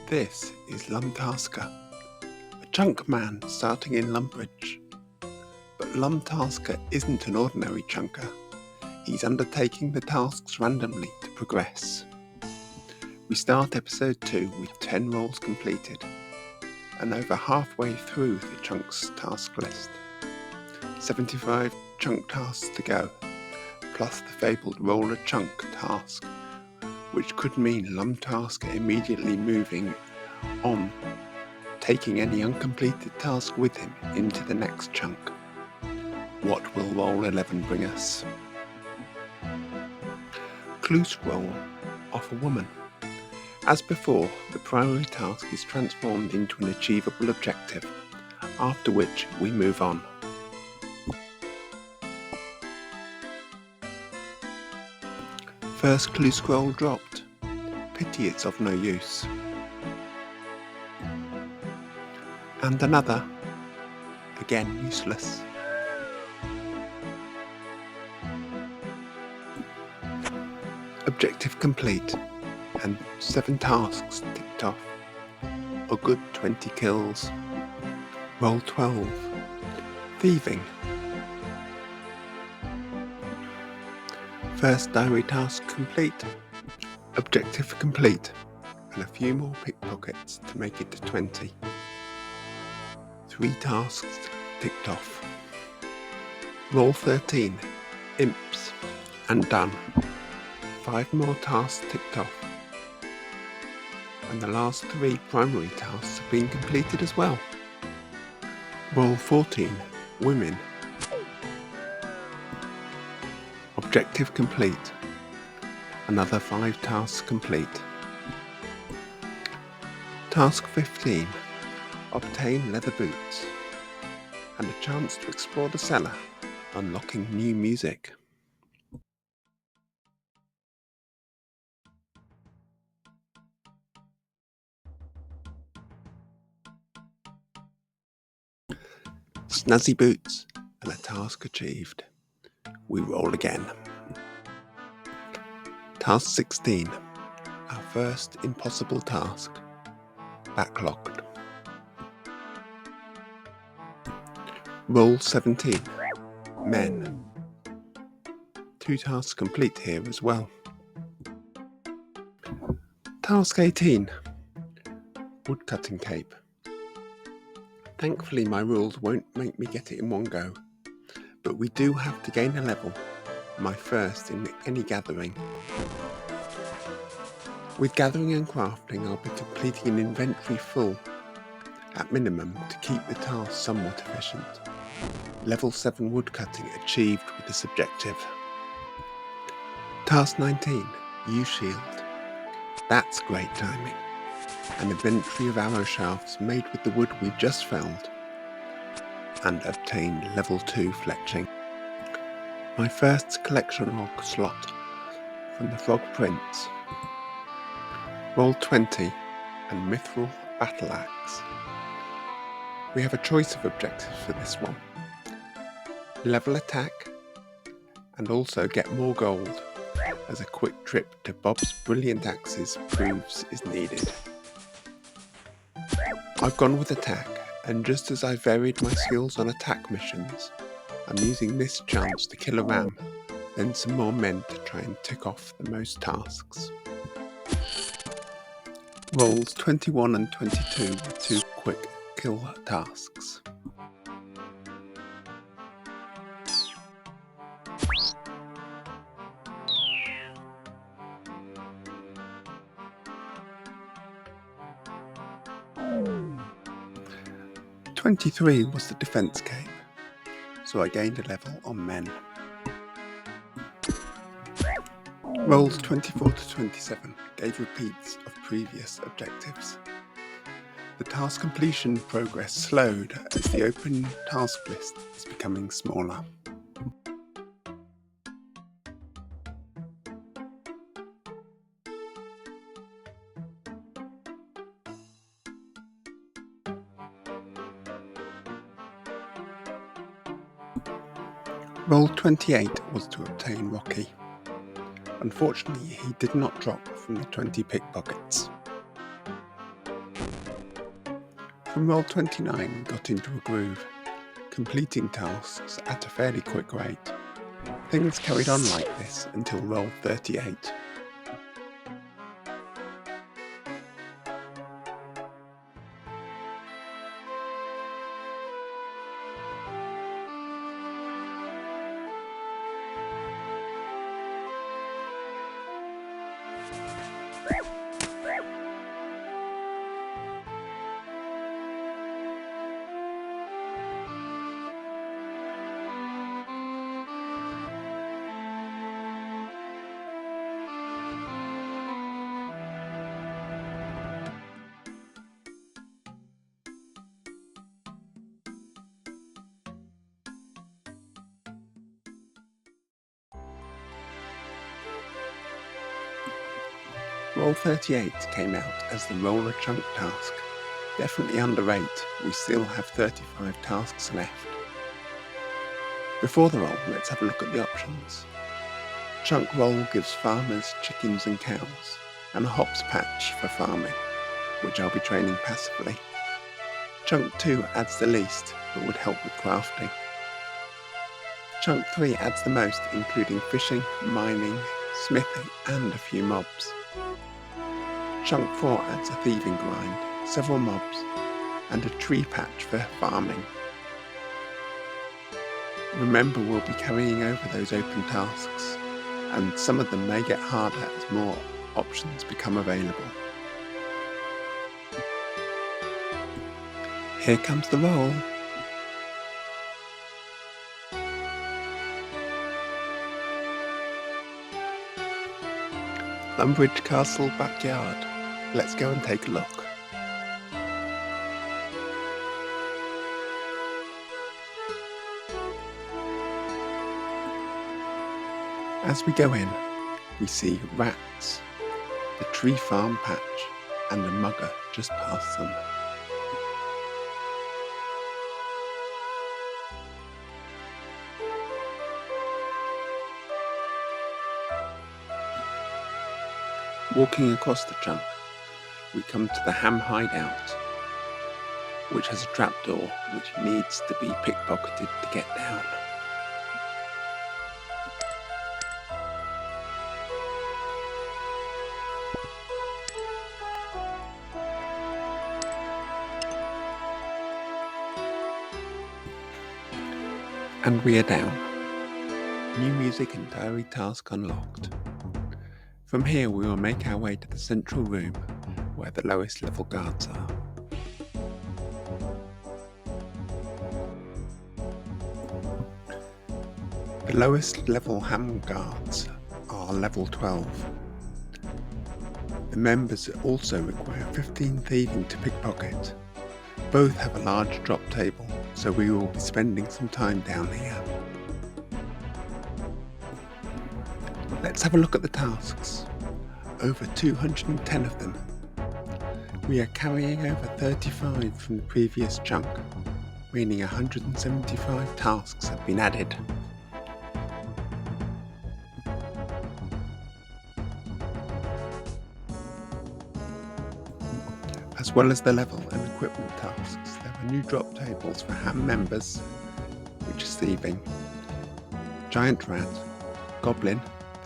This is LumTasker, a chunk man starting in Lumbridge. But LumTasker isn't an ordinary chunker. He's undertaking the tasks randomly to progress. We start episode 2 with 10 roles completed, and over halfway through the chunk's task list. 75 chunk tasks to go, plus the fabled roll a chunk task, which could mean LumTasker immediately moving on, taking any uncompleted task with him into the next chunk. What will roll 11 bring us? Clue scroll off a woman. As before, the primary task is transformed into an achievable objective, after which we move on. First clue scroll dropped. Pity it's of no use. And another. Again useless. Objective complete, and 7 tasks ticked off. A good 20 kills. Roll 12. Thieving. First diary task complete. Objective complete, and a few more pickpockets to make it to 20. 3 tasks ticked off. Roll 13. Imps. And done. 5 more tasks ticked off. And the last 3 primary tasks have been completed as well. Roll 14. Women. Objective complete. Another 5 tasks complete. Task 15. Obtain leather boots. And a chance to explore the cellar, unlocking new music. Snazzy boots and a task achieved. We roll again. Task 16. Our first impossible task. Backlogged. Roll 17. Men. 2 tasks complete here as well. Task 18. Woodcutting cape. Thankfully my rules won't make me get it in one go, but we do have to gain a level, my first in any gathering. With gathering and crafting I'll be completing an inventory full, at minimum to keep the task somewhat efficient. Level 7 woodcutting achieved with this objective. Task 19. Use shield. That's great timing. An inventory of arrow shafts made with the wood we just felled, and obtained level 2 fletching. My first collection log slot from the frog prints. Roll 20 and mithril battle axe. We have a choice of objectives for this one. Level attack, and also get more gold, as a quick trip to Bob's brilliant axes proves is needed. I've gone with attack, and just as I varied my skills on attack missions, I'm using this chance to kill a ram, then some more men to try and tick off the most tasks. Rolls 21 and 22 with 2 quick kill tasks. "23 was the defense cape, so I gained a level on men. Rolls 24 to 27 gave repeats of previous objectives. The task completion progress slowed as the open task list is becoming smaller. Roll 28 was to obtain Rocky. Unfortunately, he did not drop from the 20 pickpockets. From roll 29 we got into a groove, completing tasks at a fairly quick rate. Things carried on like this until roll 38. Roll 38 came out as the roller chunk task. Definitely under 8, we still have 35 tasks left. Before the roll, let's have a look at the options. Chunk roll gives farmers chickens and cows, and a hops patch for farming, which I'll be training passively. Chunk 2 adds the least, but would help with crafting. Chunk 3 adds the most, including fishing, mining, smithing, and a few mobs. Chunk 4 adds a thieving grind, several mobs, and a tree patch for farming. Remember, we'll be carrying over those open tasks, and some of them may get harder as more options become available. Here comes the roll. Lumbridge Castle backyard. Let's go and take a look. As we go in, we see rats, the tree farm patch, and a mugger just past them. Walking across the chunk, we come to the ham hideout, which has a trapdoor which needs to be pickpocketed to get down. And we are down. New music and diary task unlocked. From here we will make our way to the central room where the lowest level guards are. The lowest level ham guards are level 12. The members also require 15 thieving to pickpocket. Both have a large drop table, so we will be spending some time down here. Let's have a look at the tasks. Over 210 of them. We are carrying over 35 from the previous chunk, meaning 175 tasks have been added. As well as the level and equipment tasks, there are new drop tables for ham members, which is thieving, giant rat, goblin,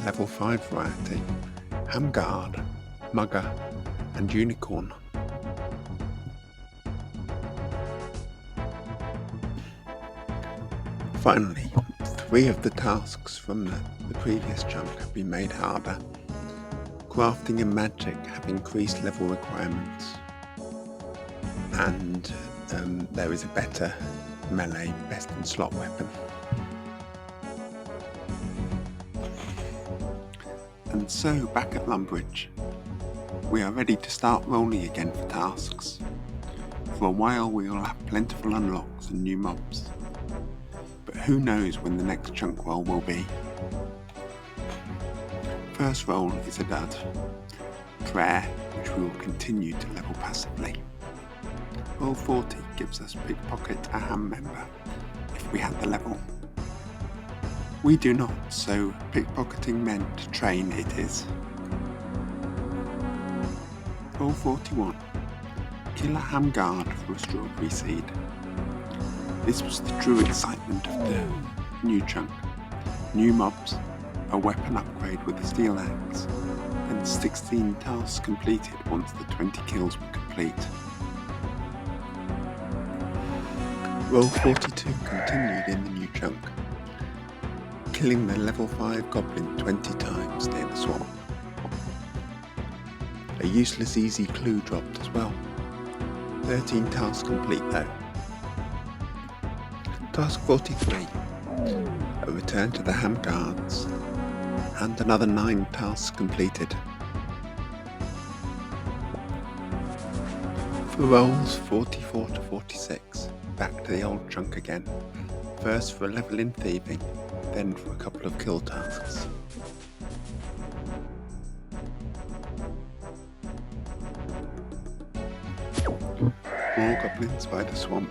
level 5 variety, ham guard, mugger, and unicorn. Finally, 3 of the tasks from the previous chunk have been made harder. Crafting and magic have increased level requirements, and there is a better melee best in slot weapon. And so, back at Lumbridge, we are ready to start rolling again for tasks. For a while we will have plentiful unlocks and new mobs, but who knows when the next chunk roll will be. First roll is a dud. Prayer, which we will continue to level passively. Roll 40 gives us pickpocket a ham member, if we had the level. We do not, so pickpocketing men to train it is. Roll 41. Kill a ham guard for a strawberry seed. This was the true excitement of the new chunk. New mobs, a weapon upgrade with a steel axe, and 16 tasks completed once the 20 kills were complete. Roll 42 continued in the new chunk, killing the level 5 goblin 20 times near the swamp. A useless easy clue dropped as well. 13 tasks complete though. Task 43, a return to the ham guards, and another 9 tasks completed. For rolls 44 to 46, back to the old chunk again, first for a level in thieving, then for a couple of kill tasks. More goblins by the swamp,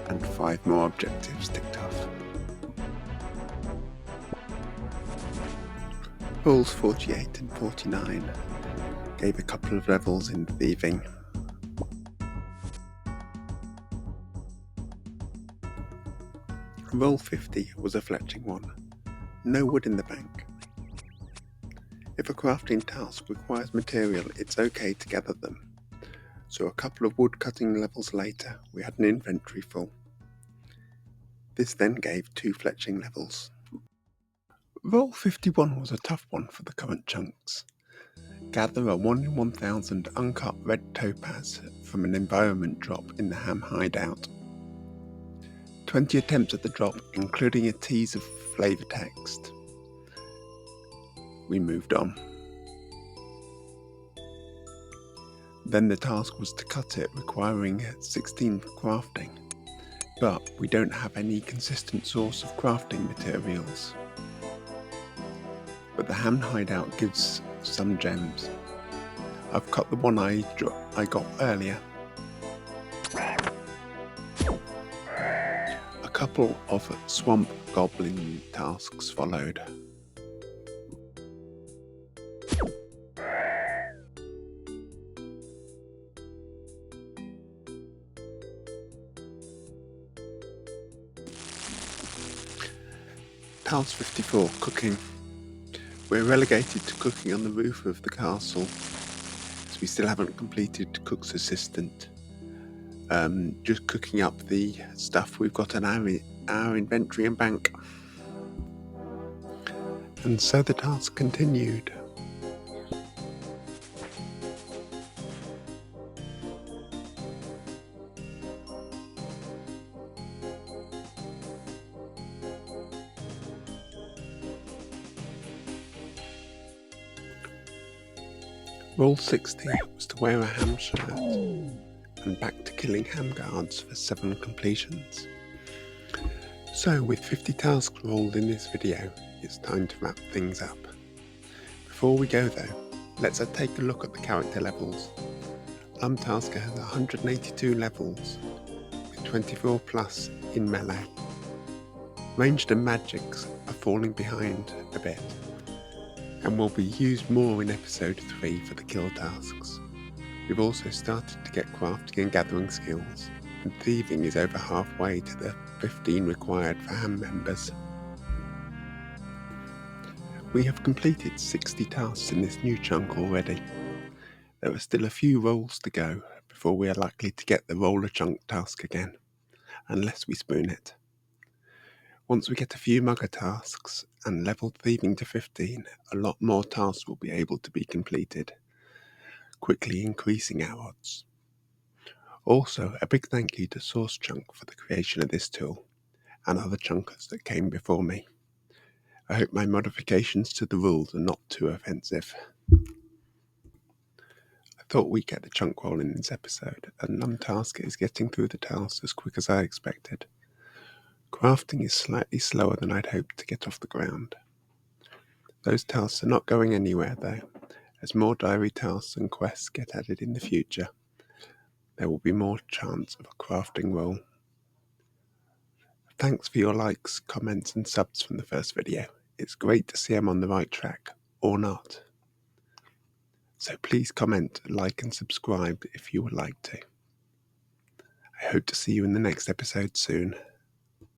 and 5 more objectives ticked off. Rolls 48 and 49 gave a couple of levels in thieving. Roll 50 was a fletching one. No wood in the bank. If a crafting task requires material, it's okay to gather them. So a couple of wood cutting levels later, we had an inventory full. This then gave 2 fletching levels. Roll 51 was a tough one for the current chunks. Gather a 1 in 1000 uncut red topaz from an environment drop in the ham hideout. 20 attempts at the drop, including a tease of flavor text. We moved on. Then the task was to cut it, requiring 16 for crafting. But we don't have any consistent source of crafting materials. But the ham hideout gives some gems. I've cut the one I got earlier. A couple of swamp goblin tasks followed. Task 54, cooking. We're relegated to cooking on the roof of the castle, as we still haven't completed Cook's Assistant. Just cooking up the stuff we've got in our inventory and bank. And so the task continued. Roll 60 was to wear a ham shirt, and back to killing ham guards for 7 completions. So with 50 tasks rolled in this video, it's time to wrap things up. Before we go though, let's take a look at the character levels. LumTasker has 182 levels, with 24 plus in melee. Ranged and magics are falling behind a bit, and will be used more in episode 3 for the kill tasks. We've also started to get crafting and gathering skills, and thieving is over halfway to the 15 required for ham members. We have completed 60 tasks in this new chunk already. There are still a few rolls to go before we are likely to get the roller chunk task again, unless we spoon it. Once we get a few mugger tasks and leveled thieving to 15, a lot more tasks will be able to be completed, quickly increasing our odds. Also, a big thank you to Source Chunk for the creation of this tool, and other chunkers that came before me. I hope my modifications to the rules are not too offensive. I thought we'd get the chunk roll in this episode, and LumTasker is getting through the tasks as quick as I expected. Crafting is slightly slower than I'd hoped to get off the ground. Those tasks are not going anywhere though. As more diary tasks and quests get added in the future, there will be more chance of a crafting roll. Thanks for your likes, comments and subs from the first video. It's great to see I'm on the right track, or not. So please comment, like and subscribe if you would like to. I hope to see you in the next episode soon.